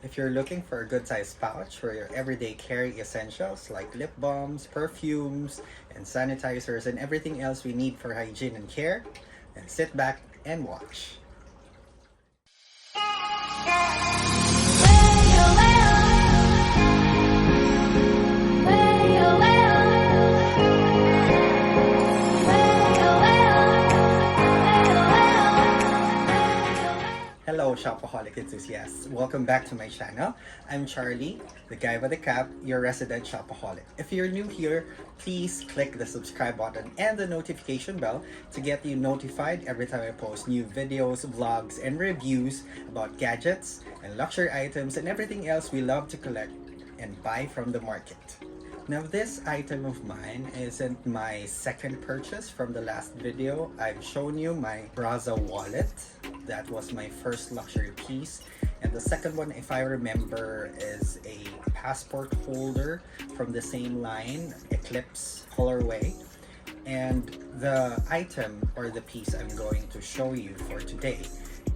If you're looking for a good sized pouch for your everyday carry essentials like lip balms, perfumes, and sanitizers, and everything else we need for hygiene and care, then sit back and watch. Hello shopaholic enthusiasts, welcome back to my channel. I'm Charlie, the guy with the cap, your resident shopaholic. If you're new here, please click the subscribe button and the notification bell to get you notified every time I post new videos, vlogs, and reviews about gadgets and luxury items and everything else we love to collect and buy from the market. Now this item of mine isn't my second purchase from the last video. I've shown you my Braza wallet. That was my first luxury piece. And the second one, if I remember, is a passport holder from the same line, Eclipse colorway. And the item or the piece I'm going to show you for today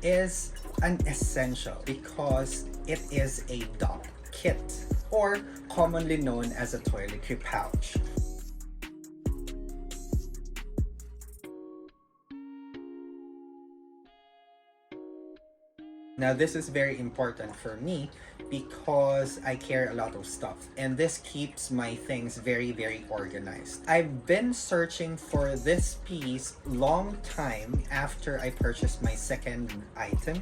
is an essential because it is a Dopp kit, or commonly known as a toiletry pouch. Now this is very important for me because I carry a lot of stuff and this keeps my things very organized. I've been searching for this piece long time after I purchased my second item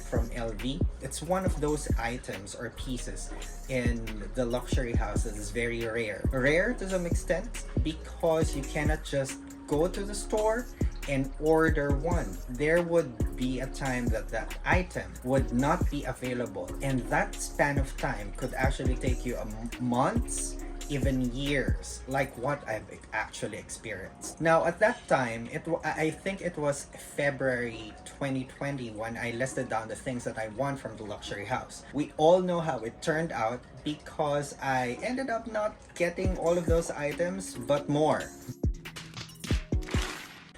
from LV. It's one of those items or pieces in the luxury house that is very rare. Rare to some extent because you cannot just go to the store and order one. There would be a time that that item would not be available, and that span of time could actually take you months, even years, like what I've actually experienced. Now at that time, I think it was February 2020 when I listed down the things that I want from the luxury house. We all know how it turned out because I ended up not getting all of those items, but more.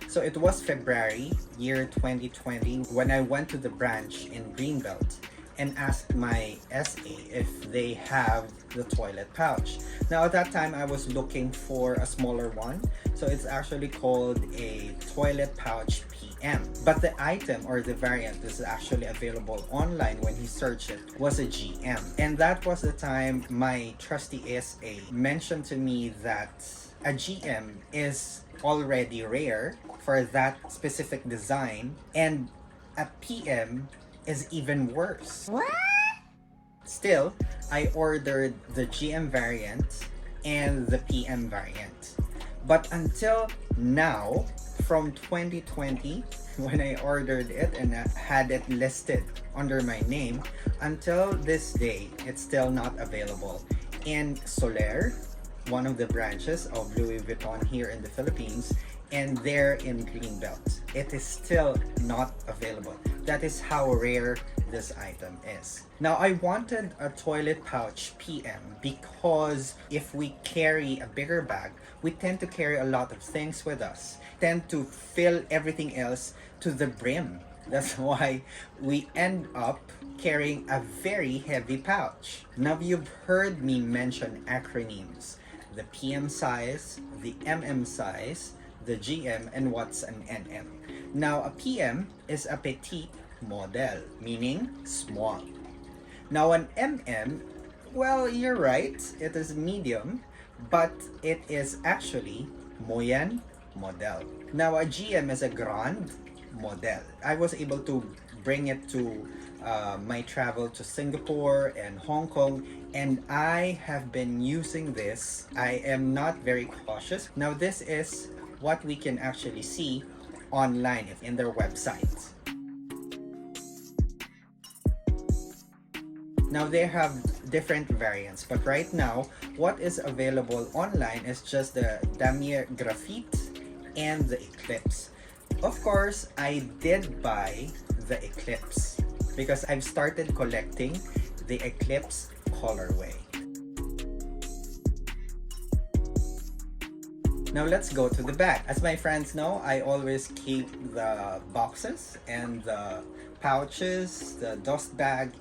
So it was February, year 2020, when I went to the branch in Greenbelt and asked my SA if they have the toilet pouch. Now at that time I was looking for a smaller one, so it's actually called a toilet pouch PM. But the item or the variant is actually available online when he searched it was a GM. And that was the time my trusty SA mentioned to me that a GM is already rare for that specific design, and a PM is even worse. What? Still, I ordered the GM variant and the PM variant. But until now, from 2020, when I ordered it and had it listed under my name, until this day, it's still not available. In Soler, one of the branches of Louis Vuitton here in the Philippines, and there in Greenbelt, it is still not available. That is how rare this item is. Now I wanted a toilet pouch PM because if we carry a bigger bag, we tend to carry a lot of things with us, tend to fill everything else to the brim. That's why we end up carrying a very heavy pouch. Now you've heard me mention acronyms: the PM size, the MM size, the GM, and what's an NM. Now a PM is a petite model, meaning small. Now an MM, well, you're right, it is medium, but it is actually moyen model. Now a GM is a grand model. I was able to bring it to my travel to Singapore and Hong Kong, and I have been using this. I am not very cautious. Now this is what we can actually see online in their website. Now they have different variants, but right now what is available online is just the Damier Graphite and the Eclipse. Of course, I did buy the Eclipse because I've started collecting the Eclipse colorway. Now let's go to the bag. As my friends know, I always keep the boxes and the pouches, the dust bag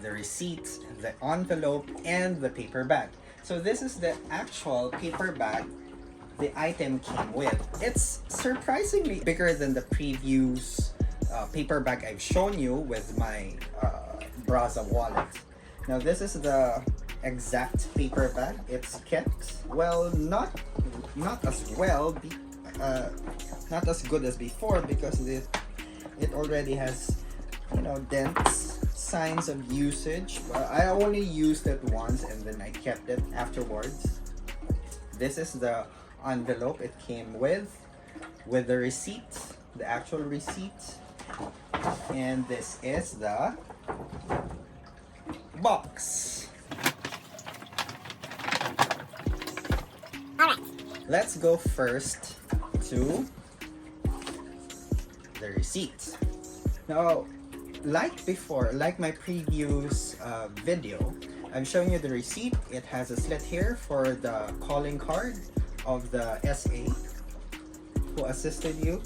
the receipt, the envelope, and the paper bag. So this is the actual paper bag the item came with. It's surprisingly bigger than the previous paper bag I've shown you with my Braza wallet. Now this is the exact paper bag. It's kept well, not as well, not as good as before, because it already has, you know, dents, signs of usage. I only used it once and then I kept it afterwards. This is the envelope it came with the receipt, the actual receipt, and this is the box. Alright, let's go first to the receipt. Now, like before, like my previous video, I'm showing you the receipt. It has a slit here for the calling card of the SA who assisted you,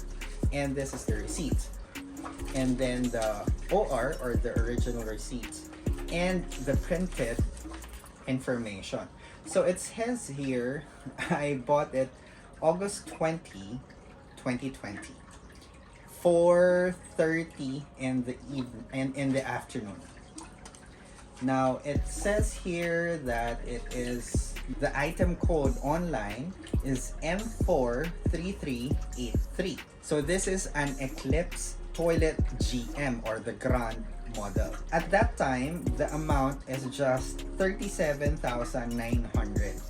and this is the receipt, and then the OR, or the original receipt, and the printed information. So it says here I bought it August 20, 2020, 4:30 in the evening and in the afternoon. Now it says here that it is, the item code online is M43383. So this is an Eclipse Toilet GM, or the Grand model. At that time, the amount is just 37,900.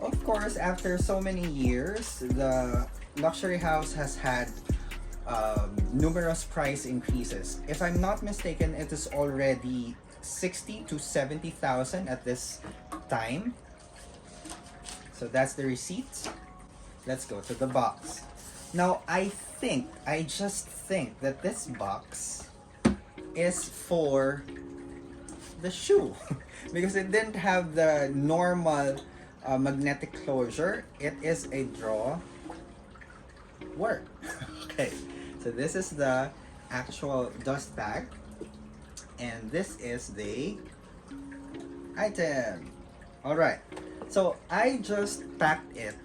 Of course, after so many years, the luxury house has had numerous price increases. If I'm not mistaken, it is already 60 to 70,000 at this time. So that's the receipt. Let's go to the box. Now I just think that this box is for the shoe because it didn't have the normal magnetic closure. It is a drawer. Okay, so this is the actual dust bag, and this is the item. All right, so I just packed it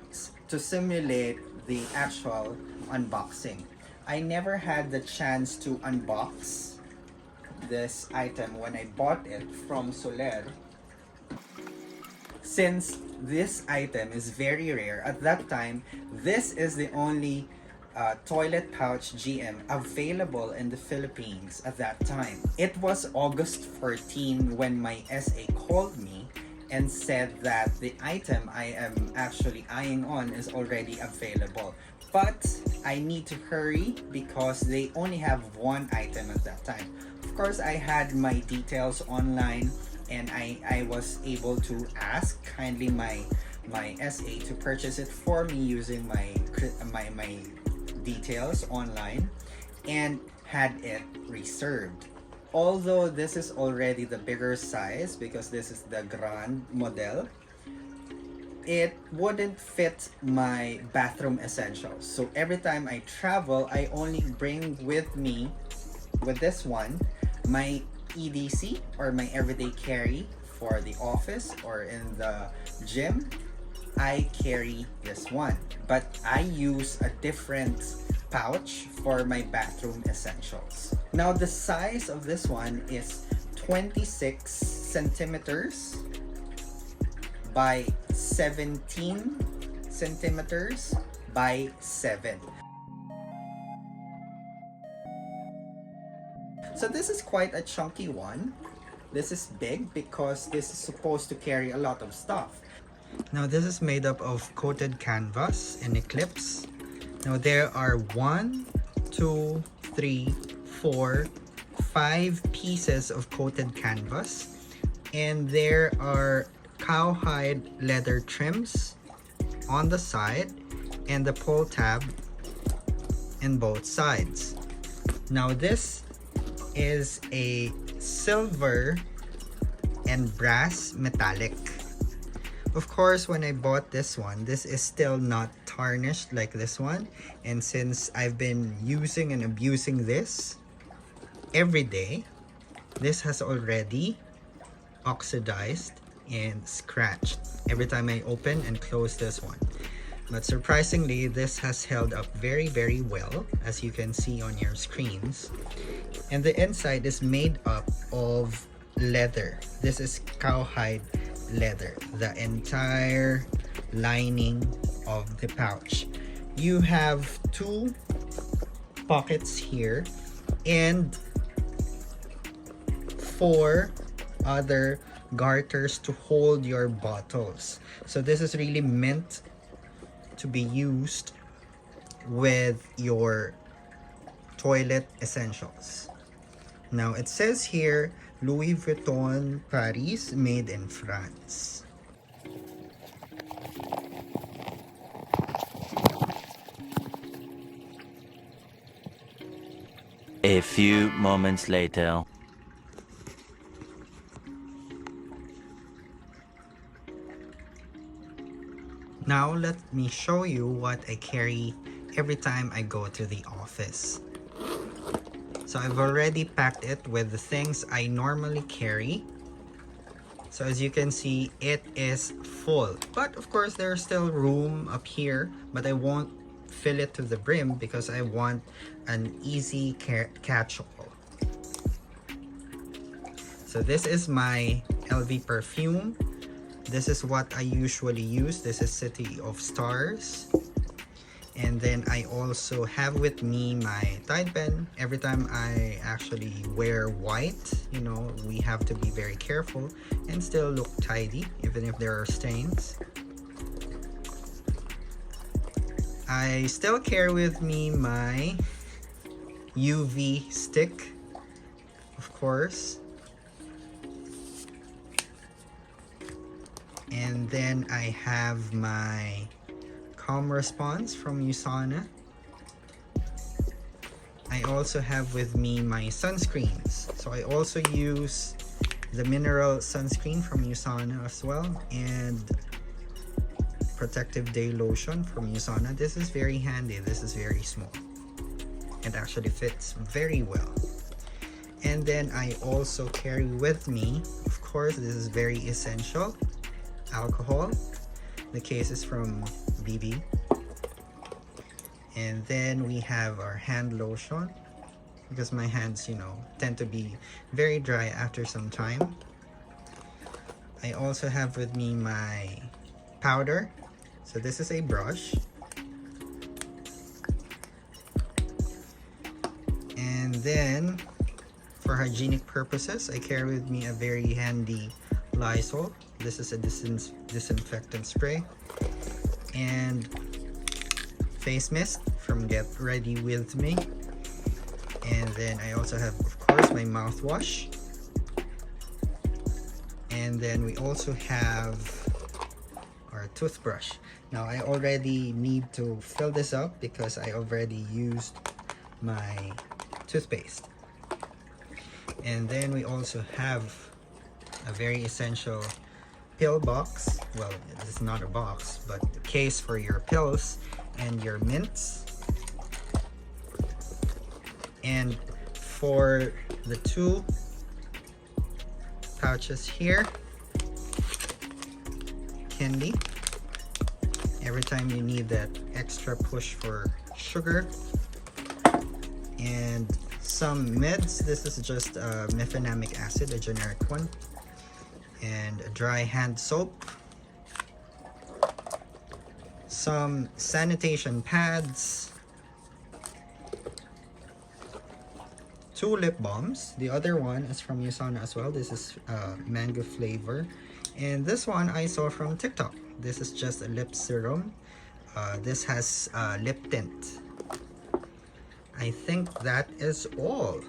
to simulate the actual unboxing. I never had the chance to unbox this item when I bought it from Soler, since this item is very rare. At that time, this is the only toilet pouch GM available in the Philippines at that time. It was August 14 when my SA called me and said that the item I am actually eyeing on is already available, but I need to hurry because they only have one item at that time. Of course, I had my details online, and I was able to ask kindly my SA to purchase it for me using my details online, and had it reserved. Although this is already the bigger size because this is the Grand model, it wouldn't fit my bathroom essentials. So every time I travel, I only bring with me, with this one, my EDC, or my everyday carry for the office or in the gym. I carry this one, but I use a different pouch for my bathroom essentials. Now the size of this one is 26 centimeters by 17 centimeters by 7. So this is quite a chunky one. This is big because this is supposed to carry a lot of stuff. Now this is made up of coated canvas in Eclipse. Now there are 1, 2, 3, 4, 5 pieces of coated canvas, and there are cowhide leather trims on the side and the pull tab in both sides. Now this is a silver and brass metallic. Of course, when I bought this one, this is still not tarnished like this one, and since I've been using and abusing this every day, this has already oxidized and scratched every time I open and close this one. But surprisingly, this has held up very, very well, as you can see on your screens. And the inside is made up of leather. This is cowhide leather, the entire lining of the pouch. You have two pockets here and four other garters to hold your bottles. So this is really meant to be used with your toilet essentials. Now it says here Louis Vuitton Paris, made in France. A few moments later. Now let me show you what I carry every time I go to the office. So I've already packed it with the things I normally carry. So as you can see, it is full. But of course, there's still room up here, but I won't fill it to the brim because I want an easy catch-all. So this is my LV perfume. This is what I usually use. This is City of Stars. And then I also have with me my Tide pen. Every time I actually wear white, you know, we have to be very careful and still look tidy, even if there are stains. I still carry with me my UV stick, of course. And then I have my Calm Response from USANA. I also have with me my sunscreens. So I also use the mineral sunscreen from USANA as well, and protective day lotion from USANA. This is very handy. This is very small. It actually fits very well. And then I also carry with me, of course, this is very essential, alcohol. The case is from BB. And then we have our hand lotion, because my hands, you know, tend to be very dry after some time. I also have with me my powder. So this is a brush. And then for hygienic purposes, I carry with me a very handy Lysol. This is a disinfectant spray. And face mist from Get Ready With Me. And then I also have, of course, my mouthwash. And then we also have our toothbrush. Now I already need to fill this up because I already used my toothpaste. And then we also have a very essential pill box. Well, it's not a box, but a case for your pills and your mints. And for the two pouches here, candy. Every time you need that extra push for sugar. And some meds. This is just mefenamic acid, a generic one. And a dry hand soap. Some sanitation pads. 2 lip balms. The other one is from USANA as well. This is mango flavor. And this one I saw from TikTok. This is just a lip serum. This has lip tint. I think that is all.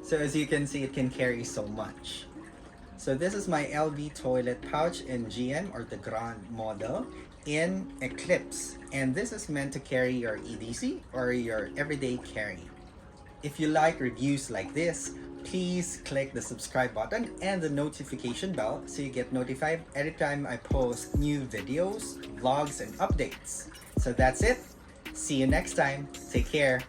So as you can see, it can carry so much. So this is my LV toilet pouch in GM, or the Grand model, in Eclipse. And this is meant to carry your EDC or your everyday carry. If you like reviews like this, please click the subscribe button and the notification bell so you get notified every time I post new videos, vlogs, and updates. So that's it. See you next time. Take care.